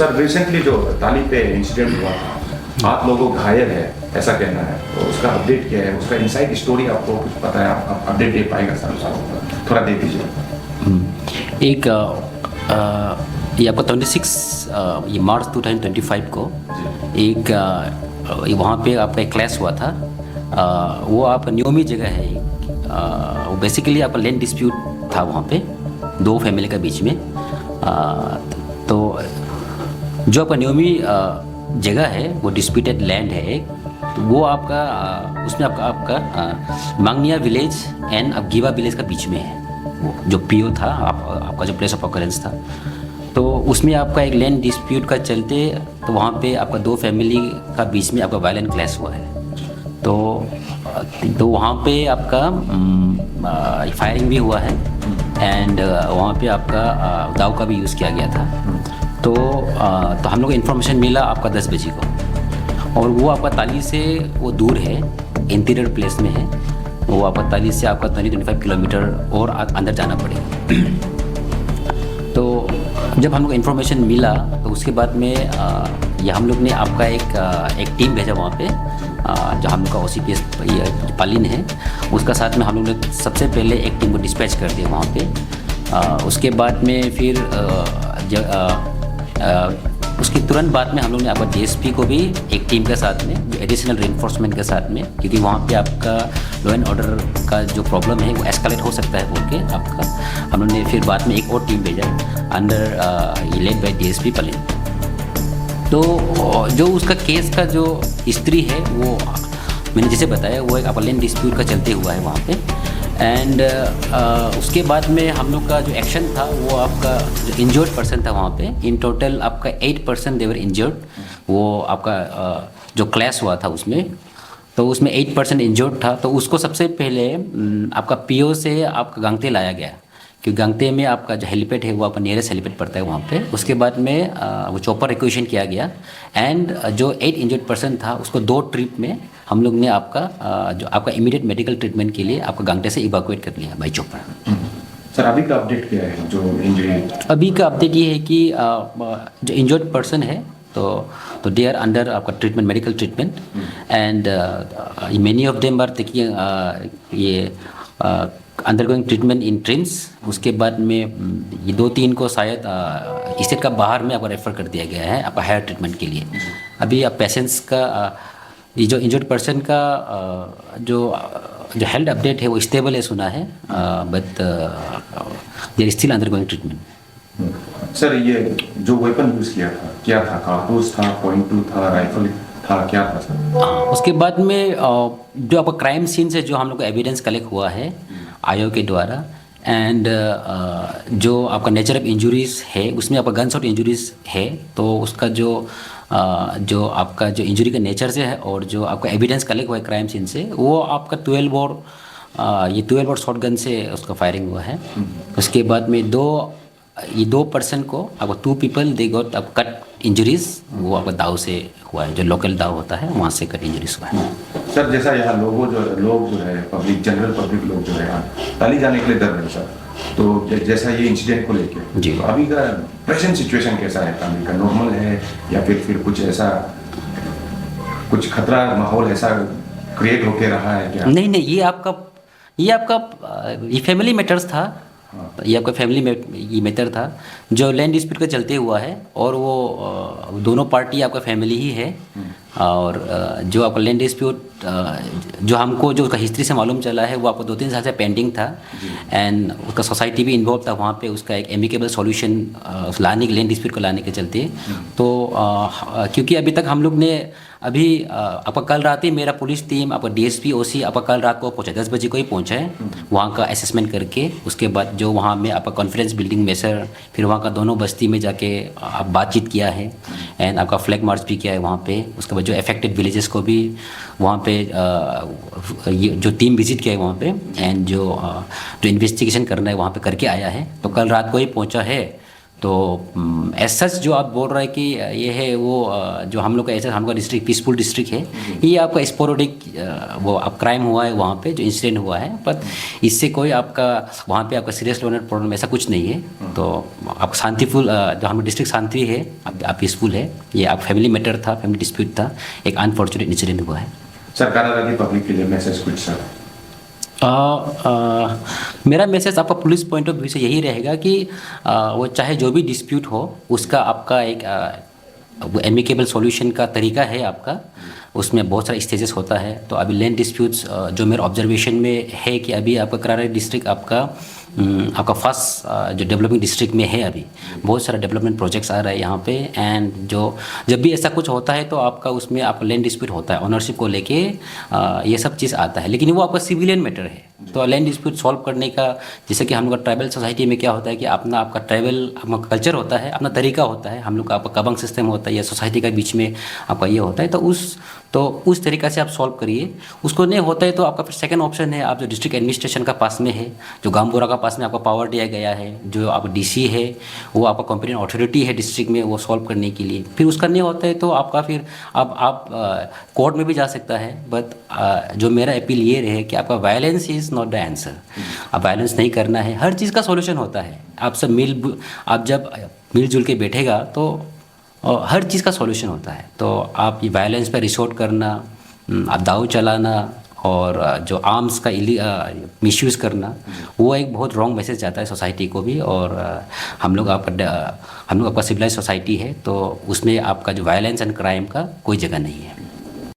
Sir recently जो ताली पे इंसिडेंट हुआ था, आप लोगों को घायल है ऐसा कहना है, तो उसका अपडेट क्या है, उसका इनसाइड स्टोरी आपको कुछ पता है, आप अपडेट दे पाएगा सर, थोड़ा दे दीजिए। एक ये आपका 26 ये मार्च 2025 को एक वहाँ पे आपका एक क्लैश हुआ था। वो आप न्योमी जगह है वो बेसिकली आपका लैंड डिस्प्यूट था वहाँ पे दो फैमिली के बीच में। तो जो आपका न्योमी जगह है वो डिस्प्यूटेड लैंड है एक, तो वो आपका उसमें आपका मांगनिया विलेज एंड अबगीवा विलेज का बीच में है वो जो पीओ था आपका जो प्लेस ऑफ ऑकरेंस था। तो उसमें आपका एक लैंड डिस्प्यूट का चलते तो वहाँ पे आपका दो फैमिली का बीच में आपका वायलेंट क्लैश हुआ है। तो वहाँ पे आपका फायरिंग भी हुआ है एंड वहाँ पे आपका दाव का भी यूज़ किया गया था। तो हम लोग को इन्फॉर्मेशन मिला आपका 10 बजे को, और वो आपका ताली से वो दूर है, इंटीरियर प्लेस में है वो। आपका ताली से आपका 20-25 किलोमीटर और अंदर जाना पड़ेगा। तो जब हम लोग इन्फॉर्मेशन मिला तो उसके बाद में ये हम लोग ने आपका एक टीम भेजा वहाँ पे, जो हम लोग का OCPS पालिन है उसका साथ में हम लोग ने सबसे पहले एक टीम को डिस्पैच कर दिया वहाँ पे। उसके बाद में फिर उसके तुरंत बाद में हम लोग ने आपका DSP को भी एक टीम के साथ में जो एडिशनल रेनफोर्समेंट के साथ में, क्योंकि वहाँ पे आपका लॉ एंड ऑर्डर का जो प्रॉब्लम है वो एस्केलेट हो सकता है बोल के आपका हम लोग ने फिर बाद में एक और टीम भेजा under led by DSP pollen. तो जो उसका केस का जो हिस्ट्री है वो मैंने जैसे बताया वो एक आपका लैंड डिस्प्यूट का चलते हुआ है वहाँ पे। एंड उसके बाद में हम लोग का जो एक्शन था वो आपका जो इंजर्ड पर्सन था वहाँ पे, इन टोटल आपका 8 पर्सन देवर इंजर्ड। वो आपका जो क्लैश हुआ था उसमें, तो उसमें 8 पर्सन इंजर्ड था। तो उसको सबसे पहले आपका PO से आपका गांगते लाया गया, क्योंकि गांगते में आपका जो हेलीपैड है वो आपका नियरेस्ट हेलीपैड पड़ता है वहाँ पे। उसके बाद में वो चॉपर रिक्वेशन किया गया एंड जो 8 इंजर्ड पर्सन था उसको 2 ट्रिप में हम लोग ने आपका जो आपका इमीडिएट मेडिकल ट्रीटमेंट के लिए आपका गांगटे से इवैक्यूएट कर लिया बाई चॉपर। सर अभी का अपडेट क्या है जो इंजरी? अभी का अपडेट ये है कि जो इंजर्ड पर्सन है तो दे आर अंडर आपका treatment, medical treatment and many of them are taking ये अंडरगोइंग ट्रीटमेंट इन ट्रिम्स। उसके बाद में ये 2-3 को शायद स्टेट का बाहर में आपको रेफ़र कर दिया गया है आपका हायर ट्रीटमेंट के लिए। अभी आप पेशेंट्स का ये जो इंजर्ड पर्सन का जो हेल्थ अपडेट है वो स्टेबल है सुना है, but they are still undergoing treatment. Sir ये जो वेपन यूज़ किया था क्या था? कारतूस था, .2 था, राइफल था, क्या था सर? उसके बाद में जो आपका क्राइम सीन से जो हम लोग को एविडेंस कलेक्ट हुआ है आयोग के द्वारा एंड जो आपका नेचर ऑफ इंजरीज है उसमें आपका गन शॉट इंजरीज है। तो उसका जो आपका जो इंजरी का नेचर से है और जो आपका एविडेंस कलेक्ट हुआ है क्राइम सीन से वो आपका 12 बोर शॉटगन से उसका फायरिंग हुआ है। उसके बाद में ये दो पर्सन को आपको 2 people they got cut injuries, वो आपका दाव से हुआ है, जो लोकल दाव होता है वहाँ से कट इंजरीज हुआ है। सर जैसा यहाँ लोग जो है पब्लिक, जनरल पब्लिक लोग जो है यहाँ ताली जाने के लिए डर रहे हैं सर, तो जैसा ये इंसिडेंट को लेके जी, तो अभी का प्रेजेंट सिचुएशन कैसा है? ताली का नॉर्मल है या फिर कुछ ऐसा कुछ खतरा माहौल ऐसा क्रिएट होके रहा है क्या? नहीं, ये आपका फैमिली मैटर्स था। ये आपका फैमिली में ये मैटर था जो लैंड डिस्प्यूट का चलते हुआ है, और वो दोनों पार्टी आपका फैमिली ही है। और जो आपका लैंड डिस्प्यूट जो हमको जो उसका हिस्ट्री से मालूम चला है वो आपको 2-3 साल से पेंडिंग था एंड उसका सोसाइटी भी इन्वॉल्व था वहाँ पे उसका एक एमिकेबल सॉल्यूशन लाने के, लैंड डिस्प्यूट को लाने के चलते। तो क्योंकि अभी तक हम लोग ने अभी आपका कल रात ही मेरा पुलिस टीम आपका DSP OC आपका कल रात को पहुँचा, 10 बजे को ही पहुँचा है वहाँ का असेसमेंट करके। उसके बाद जो वहाँ में आपका कॉन्फ्रेंस बिल्डिंग में सर फिर वहाँ का दोनों बस्ती में जाके आप बातचीत किया है एंड आपका फ्लैग मार्च भी किया है वहाँ पे। उसके बाद जो अफेक्टेड विलेजेस को भी वहाँ पे जो टीम विजिट किया है वहाँ पे एंड जो इन्वेस्टिगेशन करना है वहाँ पे करके आया है। तो कल रात को ही पहुँचा है। तो एज सच जो आप बोल रहे हैं कि ये है वो जो हम लोग का ऐसा हमका डिस्ट्रिक्ट पीसफुल डिस्ट्रिक्ट है, ये आपका स्पोरोडिक वो अब क्राइम हुआ है वहाँ पे जो इंसिडेंट हुआ है, पर इससे कोई आपका वहाँ पे आपका सीरियस लोनर प्रॉब्लम ऐसा कुछ नहीं है। तो आप शांतिफुल जो हम डिस्ट्रिक्ट शांति है, आप पीसफुल है। ये आप फैमिली मैटर था, फैमिली डिस्प्यूट था, एक अनफॉर्चुनेट इंसिडेंट हुआ है। सर कनाडा की पब्लिक के लिए मैसेज कुछ सर? मेरा मैसेज आपका पुलिस पॉइंट ऑफ व्यू से यही रहेगा कि वो चाहे जो भी डिस्प्यूट हो उसका आपका एक वो एमिकेबल सॉल्यूशन का तरीका है आपका, उसमें बहुत सारा स्टेजेस होता है। तो अभी लैंड डिस्प्यूट्स जो मेरे ऑब्जर्वेशन में है कि अभी आपका करारी डिस्ट्रिक्ट आपका फर्स्ट जो डेवलपिंग डिस्ट्रिक्ट में है, अभी बहुत सारा डेवलपमेंट प्रोजेक्ट्स आ रहे हैं यहाँ पे। एंड जो जब भी ऐसा कुछ होता है तो आपका उसमें आपका लैंड डिस्प्यूट होता है, ओनरशिप को लेके ये सब चीज़ आता है, लेकिन वो आपका सिविलियन मैटर है। तो लैंड डिस्प्यूट सॉल्व करने का, जैसे कि हम लोग का ट्राइबल सोसाइटी में क्या होता है कि आपका ट्राइबल आपका कल्चर होता है, अपना तरीका होता है, हम लोग का आपका कबंग सिस्टम होता है या सोसाइटी के बीच में आपका ये होता है। तो उस तरीक़ा से आप सॉल्व करिए। उसको नहीं होता है तो आपका फिर सेकंड ऑप्शन है, आप जो डिस्ट्रिक्ट एडमिनिस्ट्रेशन का पास में है, जो गामबोरा का पास में आपको पावर दिया गया है, जो आप डीसी है वो आपका कॉम्पिटेंट अथॉरिटी है डिस्ट्रिक्ट में वो सॉल्व करने के लिए। फिर उसका नहीं होता है तो आपका फिर आप कोर्ट में भी जा सकता है। बट जो मेरा अपील ये रहे कि आपका violence is not the answer. आप वायलेंस नहीं करना है, हर चीज़ का सॉल्यूशन होता है। आप जब मिलजुल के बैठेगा तो हर चीज़ का सॉल्यूशन होता है। तो आप ये वायलेंस पर रिसोर्ट करना, आप दाव चलाना और जो आर्म्स का मिसयूज़ करना, वो एक बहुत रॉन्ग मैसेज जाता है सोसाइटी को भी। और हम लोग आपका सिविलाइज सोसाइटी है, तो उसमें आपका जो वायलेंस एंड क्राइम का कोई जगह नहीं है।